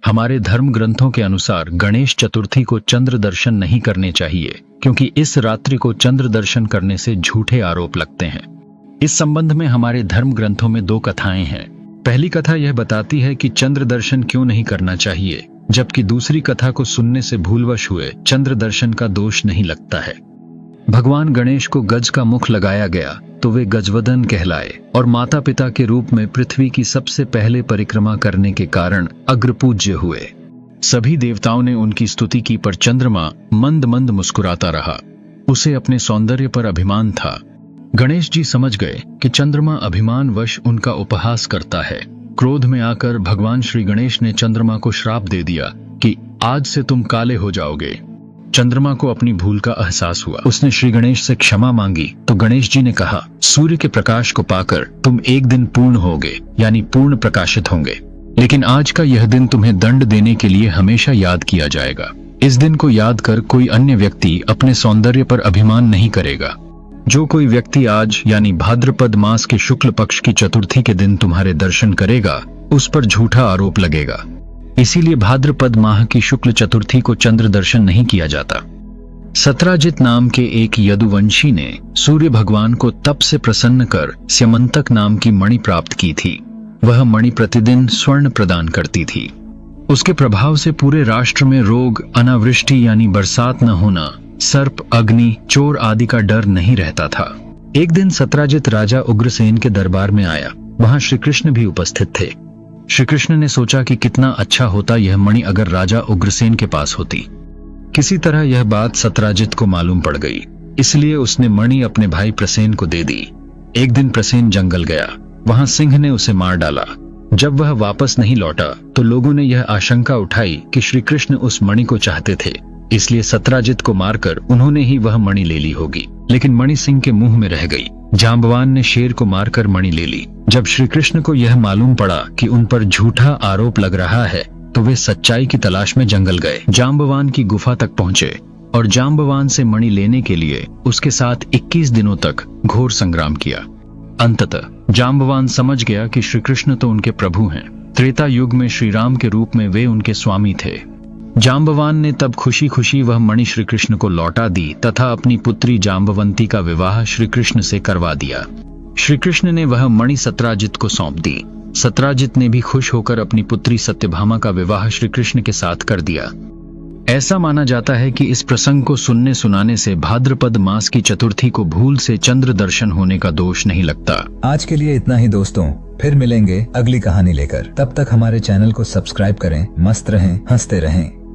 हमारे धर्म ग्रंथों के अनुसार गणेश चतुर्थी को चंद्र दर्शन नहीं करने चाहिए, क्योंकि इस रात्रि को चंद्र दर्शन करने से झूठे आरोप लगते हैं। इस संबंध में हमारे धर्म ग्रंथों में 2 कथाएं हैं। पहली कथा यह बताती है कि चंद्र दर्शन क्यों नहीं करना चाहिए, जबकि दूसरी कथा को सुनने से भूलवश हुए चंद्र दर्शन का दोष नहीं लगता है। भगवान गणेश को गज का मुख लगाया गया तो वे गजवदन कहलाए और माता पिता के रूप में पृथ्वी की सबसे पहले परिक्रमा करने के कारण अग्रपूज्य हुए। सभी देवताओं ने उनकी स्तुति की, पर चंद्रमा मंद मंद मुस्कुराता रहा। उसे अपने सौंदर्य पर अभिमान था। गणेश जी समझ गए कि चंद्रमा अभिमानवश उनका उपहास करता है। क्रोध में आकर भगवान श्री गणेश ने चंद्रमा को श्राप दे दिया कि आज से तुम काले हो जाओगे। चंद्रमा को अपनी भूल का एहसास हुआ। उसने श्री गणेश से क्षमा मांगी तो गणेश जी ने कहा, सूर्य के प्रकाश को पाकर तुम एक दिन पूर्ण होगे, यानी पूर्ण प्रकाशित होंगे। लेकिन आज का यह दिन तुम्हें दंड देने के लिए हमेशा याद किया जाएगा। इस दिन को याद कर कोई अन्य व्यक्ति अपने सौंदर्य पर अभिमान नहीं करेगा। जो कोई व्यक्ति आज यानी भाद्रपद मास के शुक्ल पक्ष की चतुर्थी के दिन तुम्हारे दर्शन करेगा, उस पर झूठा आरोप लगेगा। इसीलिए भाद्रपद माह की शुक्ल चतुर्थी को चंद्र दर्शन नहीं किया जाता। सत्राजित नाम के एक यदुवंशी ने सूर्य भगवान को तप से प्रसन्न कर स्यमंतक नाम की मणि प्राप्त की थी। वह मणि प्रतिदिन स्वर्ण प्रदान करती थी। उसके प्रभाव से पूरे राष्ट्र में रोग, अनावृष्टि यानी बरसात न होना, सर्प, अग्नि, चोर आदि का डर नहीं रहता था। एक दिन सत्राजित राजा उग्रसेन के दरबार में आया। वहां श्री कृष्ण भी उपस्थित थे। श्री कृष्ण ने सोचा कि कितना अच्छा होता यह मणि अगर राजा उग्रसेन के पास होती। किसी तरह यह बात सत्राजित को मालूम पड़ गई, इसलिए उसने मणि अपने भाई प्रसेन को दे दी। एक दिन प्रसेन जंगल गया। वहां सिंह ने उसे मार डाला। जब वह वापस नहीं लौटा तो लोगों ने यह आशंका उठाई कि श्री कृष्ण उस मणि को चाहते थे, इसलिए सत्राजित को मारकर उन्होंने ही वह मणि ले ली होगी। लेकिन मणि सिंह के मुंह में रह गई। जांबवान ने शेर को मारकर मणि ले ली। जब श्री कृष्ण को यह मालूम पड़ा कि उन पर झूठा आरोप लग रहा है तो वे सच्चाई की तलाश में जंगल गए। जांबवान की गुफा तक पहुंचे और जांबवान से मणि लेने के लिए उसके साथ 21 दिनों तक घोर संग्राम किया। अंततः जांबवान समझ गया कि श्री कृष्ण तो उनके प्रभु हैं। त्रेता युग में श्री राम के रूप में वे उनके स्वामी थे। जांबवान ने तब खुशी खुशी वह मणि श्री कृष्ण को लौटा दी तथा अपनी पुत्री जांबवंती का विवाह श्री कृष्ण से करवा दिया। श्री कृष्ण ने वह मणि सत्राजित को सौंप दी। सत्राजित ने भी खुश होकर अपनी पुत्री सत्यभामा का विवाह श्री कृष्ण के साथ कर दिया। ऐसा माना जाता है कि इस प्रसंग को सुनने सुनाने से भाद्रपद मास की चतुर्थी को भूल से चंद्र दर्शन होने का दोष नहीं लगता। आज के लिए इतना ही दोस्तों, फिर मिलेंगे अगली कहानी लेकर। तब तक हमारे चैनल को सब्सक्राइब करें। मस्त रहें, हंसते रहें।